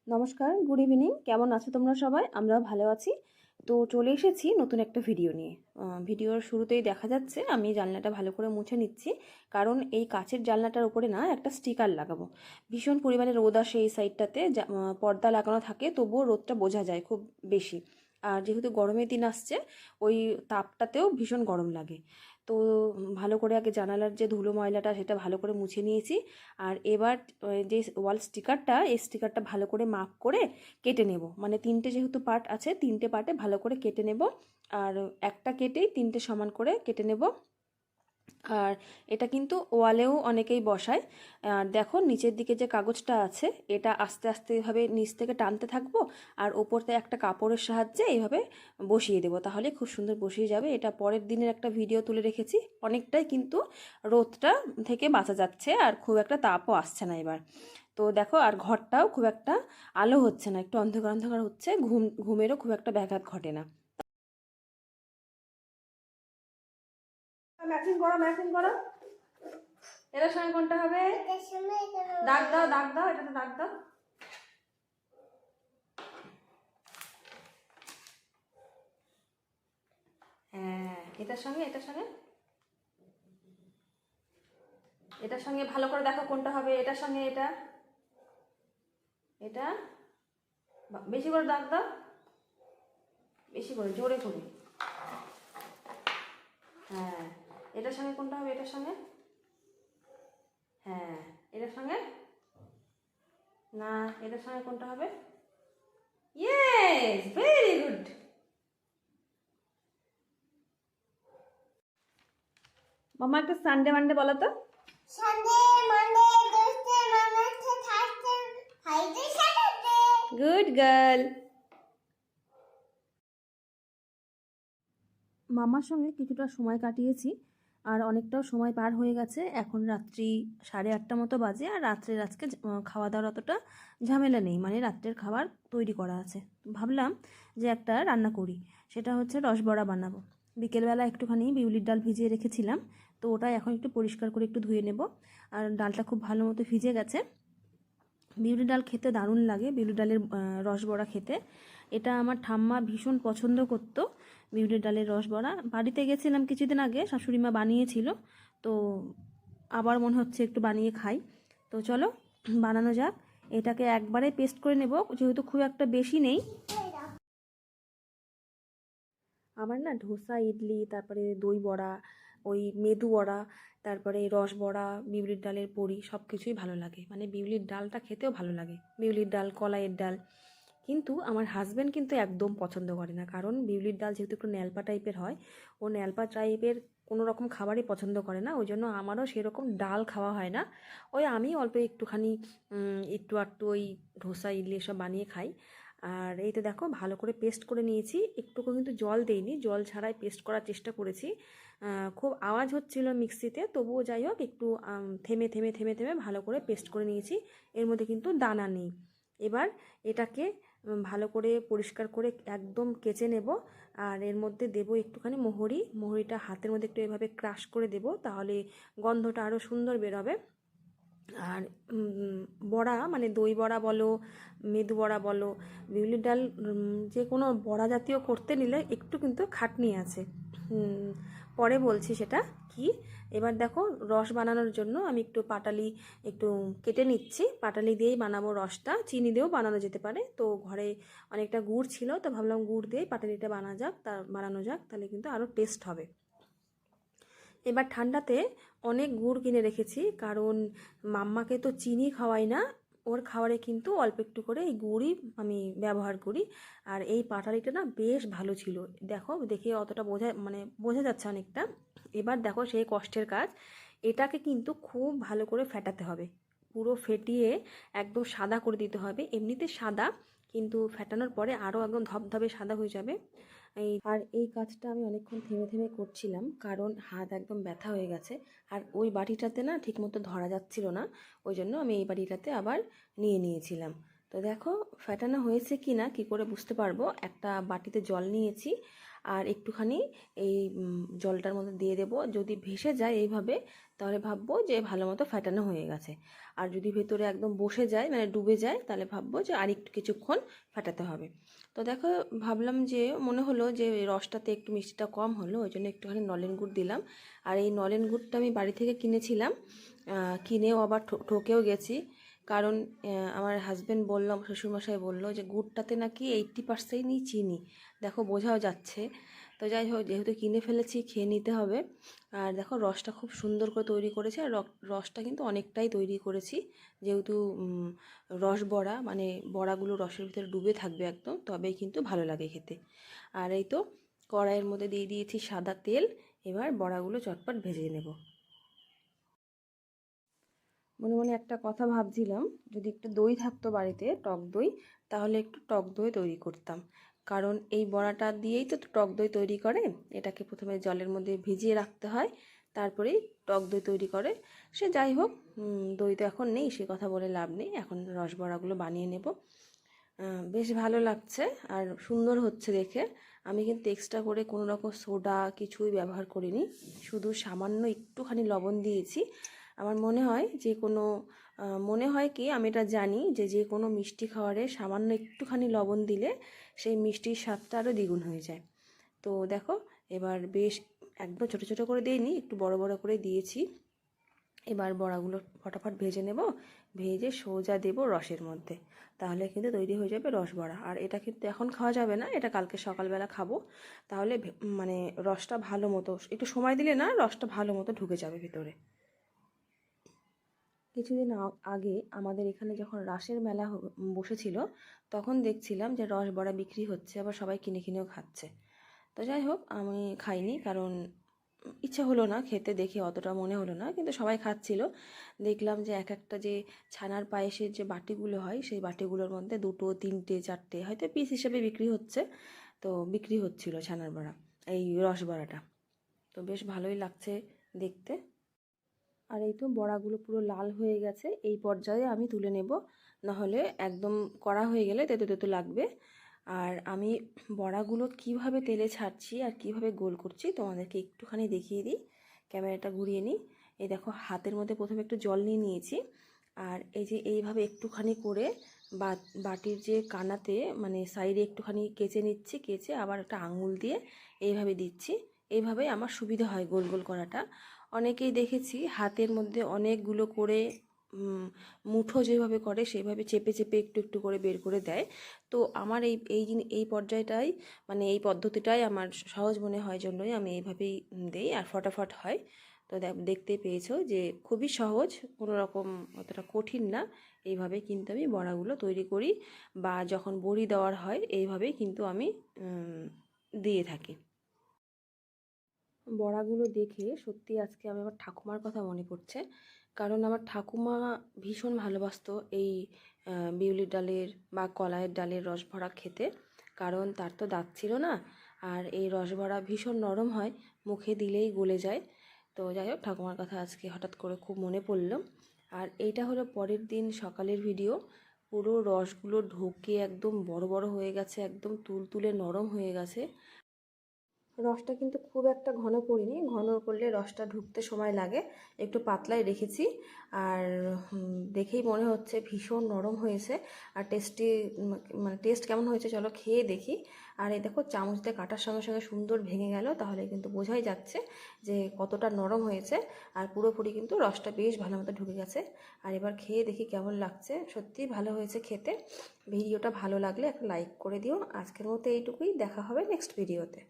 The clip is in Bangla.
নমস্কার, গুড ইভিনিং। কেমন আছো তোমরা সবাই? আমরাও ভালো আছি। তো চলে এসেছি নতুন একটা ভিডিও নিয়ে। ভিডিওর শুরুতেই দেখা যাচ্ছে আমি জানলাটা ভালো করে মুছে নিচ্ছি, কারণ এই কাচের জানলাটার উপরে না একটা স্টিকার লাগাবো। ভীষণ পরিমাণে রোদ আসে এই সাইডটাতে, পর্দা লাগানো থাকে তবুও রোদটা বোঝা যায় খুব বেশি। আর যেহেতু গরমের দিন আসছে, ওই তাপটাতেও ভীষণ গরম লাগে। তো ভালো করে আগে জানালার যে ধুলো ময়লাটা সেটা ভালো করে মুছে নিয়েছি। আর এবার যে ওয়াল স্টিকারটা, এই স্টিকারটা ভালো করে মাপ করে কেটে নেব। মানে তিনটে যেহেতু পার্ট আছে, তিনটে পার্টে ভালো করে কেটে নেব। আর একটা কেটেই তিনটে সমান করে কেটে নেব। আর এটা কিন্তু ওয়ালেও অনেকেই বসায়। আর দেখো নিচের দিকে যে কাগজটা আছে, এটা আস্তে আস্তে এভাবে নিচ থেকে টানতে থাকবো, আর ওপরতে একটা কাপড়ের সাহায্যে এইভাবে বসিয়ে দেবো, তাহলে খুব সুন্দর বসিয়ে যাবে। এটা পরের দিনের একটা ভিডিও তুলে রেখেছি। অনেকটাই কিন্তু রোদটা থেকে বাঁচা যাচ্ছে, আর খুব একটা তাপও আসছে না এবার। তো দেখো, আর ঘরটাও খুব একটা আলো হচ্ছে না, একটু অন্ধকার অন্ধকার হচ্ছে, ঘুমেরও খুব একটা ব্যাঘাত ঘটে না। ম্যাচিং করো, ম্যাচিং করো। এটার সঙ্গে কোনটা হবে? দাগ দাও, দাগ দাও, এটাতে দাগ দাও। হ্যাঁ, এটার সঙ্গে এটার সঙ্গে এটার সঙ্গে ভালো করে দেখো কোনটা হবে। এটার সঙ্গে এটা, এটা বেশি করে দাগ দাও, বেশি করে, জোরে করে। হ্যাঁ, এটার সঙ্গে কোনটা হবে? এটার সঙ্গে, হ্যাঁ এটার সঙ্গে না, এটার সঙ্গে কোনটা হবে? Yes, very good. মামা একটা সানডে মানডে বলো তো। Sunday, Monday, Tuesday, Wednesday, Thursday, Friday, Saturday. Good girl. মামার সঙ্গে কিছুটা সময় কাটিয়েছি, আর অনেকটাও সময় পার হয়ে গেছে। এখন রাত্রি 8:30 মতো বাজে, আর রাত্রের আজকে খাওয়া দাওয়ার অতটা ঝামেলা নেই, মানে রাত্রের খাবার তৈরি করা আছে। ভাবলাম যে একটা রান্না করি, সেটা হচ্ছে রসবড়া বানাবো। বিকেলবেলা একটুখানি বিউলির ডাল ভিজিয়ে রেখেছিলাম, তো ওটা এখন একটু পরিষ্কার করে একটু ধুয়ে নেব। আর ডালটা খুব ভালো মতো ভিজে গেছে। বিউলি ডাল খেতে দারুণ লাগে, বিউলি ডালের রসবড়া খেতে। এটা আমার ঠাম্মা ভীষণ পছন্দ করতো, বিউলির ডালের রসবড়া। বাড়িতে গেছিলাম কিছুদিন আগে, শাশুড়ি মা বানিয়েছিল, তো আবার মনে হচ্ছে একটু বানিয়ে খাই। তো চলো বানানো যাক। এটাকে একবারে পেস্ট করে নেব, যেহেতু খুব একটা বেশি নেই। আমার না ধোসা, ইডলি, তারপরে দই বড়া, ওই মেদু বড়া, তারপরে রস বড়া, বিউলির ডালের বড়ি সব কিছুই ভালো লাগে। মানে বিউলির ডালটা খেতেও ভালো লাগে, বিউলির ডাল, কলাইয়ের ডাল। কিন্তু আমার হাজব্যান্ড কিন্তু একদম পছন্দ করে না, কারণ বিউলির ডাল যেহেতু একটু ন্যালপা টাইপের হয়, ও ন্যালপা টাইপের কোনো রকম খাবারই পছন্দ করে না। ওই জন্য আমারও সেরকম ডাল খাওয়া হয় না। ওই আমি অল্প একটুখানি একটু আধটু ওই ধোসা, ইডলি এসব বানিয়ে খাই। আর এই তো দেখো ভালো করে পেস্ট করে নিয়েছি, একটুকু কিন্তু জল দেইনি, জল ছাড়াই পেস্ট করার চেষ্টা করেছি। খুব আওয়াজ হচ্ছিল মিক্সিতে, তবুও যাই হোক একটু থেমে থেমে থেমে থেমে ভালো করে পেস্ট করে নিয়েছি। এর মধ্যে কিন্তু দানা নেই। এবার এটাকে ভালো করে পরিষ্কার করে একদম কেচে নেব। আর এর মধ্যে দেব একটুখানি মোহরিটা হাতের মধ্যে একটু এভাবে ক্রাশ করে দেব, তাহলে গন্ধটা আরও সুন্দর বেরোবে। আর বড়া, মানে দই বড়া বলো, মেদু বড়া বলো, বিউলির ডাল যে কোনো বড়া জাতীয় করতে নিলে একটু কিন্তু খাটনি আছে। পরে বলছি সেটা কি। এবার দেখো, রস বানানোর জন্য আমি একটু পাটালি একটু কেটে নিচ্ছি। পাটালি দিয়েই বানাবো রসটা, চিনি দিয়েও বানানো যেতে পারে। তো ঘরে অনেকটা গুড় ছিল, তো ভাবলাম গুড় দিয়েই পাটালিটা বানানো যাক, তাহলে কিন্তু আরও টেস্ট হবে। এবার ঠান্ডাতে অনেক গুড় কিনে রেখেছি, কারণ মাম্মাকে তো চিনি খাওয়াই না, ওর খাবারে কিন্তু অল্প একটু করে এই গুড়ই আমি ব্যবহার করি। আর এই পাটালিটা না বেশ ভালো ছিল, দেখো দেখে অতটা বোঝা যাচ্ছে অনেকটা। এবার দেখো সেই কষ্টের কাজ, এটাকে কিন্তু খুব ভালো করে ফেটাতে হবে, পুরো ফেটিয়ে একদম সাদা করে দিতে হবে। এমনিতে সাদা, কিন্তু ফেটানোর পরে আরও একদম ধবধবে সাদা হয়ে যাবে। এই কাজটা আমি অনেকক্ষণ থেমে থেমে করছিলাম, কারণ হাত একদম ব্যথা হয়ে গেছে। আর ওই বাটিটাতে না ঠিকমতো ধরা যাচ্ছিল না, ওই জন্য আমি এই বাটিটাতে আবার নিয়েছিলাম। তো তো দেখো ফ্যাটানো হয়েছে কি না কী করে বুঝতে পারবো, একটা বাটিতে জল নিয়েছি আর একটুখানি এই জলটার মধ্যে দিয়ে দেবো। যদি ভেসে যায় এইভাবে তাহলে ভাববো যে ভালো মতো ফ্যাটানো হয়ে গেছে, আর যদি ভেতরে একদম বসে যায় মানে ডুবে যায় তাহলে ভাববো যে আর একটু কিছুক্ষণ ফ্যাটাতে হবে। তো দেখো ভাবলাম যে মনে হলো যে রসটাতে একটু মিষ্টিটা কম হলো, ওই জন্য একটুখানি নলেন গুড় দিলাম। আর এই নলেন গুড়টা আমি বাড়ি থেকে কিনেছিলাম, কিনেও আবার ঠকেও গেছি। কারণ আমার হাজব্যান্ড বলল, আমার শ্বশুরমশাই বললো যে গুড়টাতে নাকি 80%ই চিনি, দেখো বোঝাও যাচ্ছে। তো যাই হোক, যেহেতু কিনে ফেলেছি খেয়ে নিতে হবে। আর দেখো রসটা খুব সুন্দর করে তৈরি করেছি, আর রসটা কিন্তু অনেকটাই তৈরি করেছি, যেহেতু রস বড়া মানে বড়াগুলো রসের ভিতরে ডুবে থাকবে একদম, তবেই কিন্তু ভালো লাগে খেতে। আর এই তো কড়াইয়ের মধ্যে দিয়ে দিয়েছি সাদা তেল, এবার বড়াগুলো চটপট ভেজে নেব। মনে মনে একটা কথা ভাবছিলাম, যদি একটু দই থাকতো বাড়িতে, টক দই, তাহলে একটু টক দই তৈরি করতাম। কারণ এই বড়াটা দিয়েই তো টক দই তৈরি করে। এটাকে প্রথমে জলের মধ্যে ভিজিয়ে রাখতে হয়, তারপরেই টক দই তৈরি করে। সে যাই হোক, দই তো এখন নেই, সে কথা বলে লাভ নেই। এখন রস বড়াগুলো বানিয়ে নেব। বেশ ভালো লাগছে আর সুন্দর হচ্ছে দেখে। আমি কিন্তু এক্সট্রা করে কোনো রকম সোডা কিছুই ব্যবহার করিনি, শুধু সামান্য একটুখানি লবণ দিয়েছি। আমার মনে হয় যে কোনো মনে হয় কি, আমি এটা জানি যে যে কোনো মিষ্টি খাবারে সামান্য একটুখানি লবণ দিলে সেই মিষ্টির স্বাদটা আরও দ্বিগুণ হয়ে যায়। তো দেখো এবার বেশ একদম ছোটো ছোটো করে দিইনি, একটু বড় বড় করে দিয়েছি। এবার বড়াগুলো ফটাফট ভেজে নেব, ভেজে সোজা দেব রসের মধ্যে, তাহলে কিন্তু তৈরি হয়ে যাবে রস বড়া। আর এটা কিন্তু এখন খাওয়া যাবে না, এটা কালকে সকালবেলা খাবো। তাহলে মানে রসটা ভালো মতো, একটু সময় দিলে না রসটা ভালো মতো ঢুকে যাবে ভিতরে। কিছুদিন আগে আমাদের এখানে যখন রাসের মেলা বসেছিল, তখন দেখছিলাম যে রস বড়া বিক্রি হচ্ছে, আবার সবাই কিনে কিনেও খাচ্ছে। তো যাই হোক, আমি খাইনি, কারণ ইচ্ছে হলো না খেতে, দেখে অতটা মনে হলো না, কিন্তু সবাই খাচ্ছিল। দেখলাম যে এক একটা যে ছানার পায়েসের যে বাটিগুলো হয়, সেই বাটিগুলোর মধ্যে 2, 3, 4টে হয়তো পিস হিসেবে বিক্রি হচ্ছে। তো বিক্রি হচ্ছিল ছানার বড়া, এই রস বড়াটা। তো বেশ ভালোই লাগছে দেখতে। আর এই তো বড়াগুলো পুরো লাল হয়ে গেছে, এই পর্যায়ে আমি তুলে নেব, নাহলে একদম কড়া হয়ে গেলে তেতো তেতো লাগবে। আর আমি বড়াগুলো কিভাবে তেলে ছাড়ছি আর কিভাবে গোল করছি তোমাদেরকে একটুখানি দেখিয়ে দিই। ক্যামেরাটা ঘুরিয়ে নিই। এই দেখো হাতের মধ্যে প্রথমে একটু জল নিয়ে নিয়েছি, আর এই যে এইভাবে একটুখানি করে বাটির যে কানাতে মানে সাইডে একটুখানি কেচে নিচ্ছি, কেচে আবার একটা আঙুল দিয়ে এইভাবে দিচ্ছি। এইভাবেই আমার সুবিধা হয় গোল গোল করাটা। অনেকেই দেখেছি হাতের মধ্যে অনেকগুলো করে মুঠো যেভাবে করে সেভাবে চেপে চেপে একটু একটু করে বের করে দেয়। তো আমার এই পর্যায়টাই মানে এই পদ্ধতিটাই আমার সহজ মনে হয়, জন্যই আমি এইভাবেই দেই, আর ফটাফট হয়। তো দেখতেই পেয়েছো যে খুবই সহজ, কোনো রকম অতটা কঠিন না। এইভাবে কিন্তু আমি বড়াগুলো তৈরি করি, বা যখন বড়ি দেওয়ার হয় এইভাবেই কিন্তু আমি দিয়ে থাকি। বড়াগুলো দেখে সত্যি আজকে আমি আমার ঠাকুমার কথা মনে পড়ছে, কারণ আমার ঠাকুমা ভীষণ ভালোবাসতো এই বিউলির ডালের বা কলাইয়ের ডালের রস ভরা খেতে। কারণ তার তো দাঁত ছিল না, আর এই রস ভরা ভীষণ নরম হয়, মুখে দিলেই গলে যায়। তো যাই হোক, ঠাকুমার কথা আজকে হঠাৎ করে খুব মনে পড়লো। আর এইটা হলো পরের দিন সকালের ভিডিও। পুরো রসগুলো ঢোকে একদম বড় বড় হয়ে গেছে, একদম তুলতুলে নরম হয়ে গেছে। রসটা কিন্তু খুব একটা ঘন করিনি, ঘন করলে রসটা ঢুকতে সময় লাগে, একটু পাতলাই রেখেছি। আর দেখেই মনে হচ্ছে ভীষণ নরম হয়েছে। আর টেস্টি মানে টেস্ট কেমন হয়েছে চলো খেয়ে দেখি। আর এই দেখো চামচ দিয়ে কাটার সঙ্গে সঙ্গে সুন্দর ভেঙে গেল, তাহলে কিন্তু বোঝাই যাচ্ছে যে কতটা নরম হয়েছে। আর পুরোপুরি কিন্তু রসটা বেশ ভালো মতো ঢুকে গেছে। আর এবার খেয়ে দেখি কেমন লাগছে, সত্যিই ভালো হয়েছে খেতে। ভিডিওটা ভালো লাগলে একটা লাইক করে দিও। আজকের মতো এইটুকুই, দেখা হবে নেক্সট ভিডিওতে।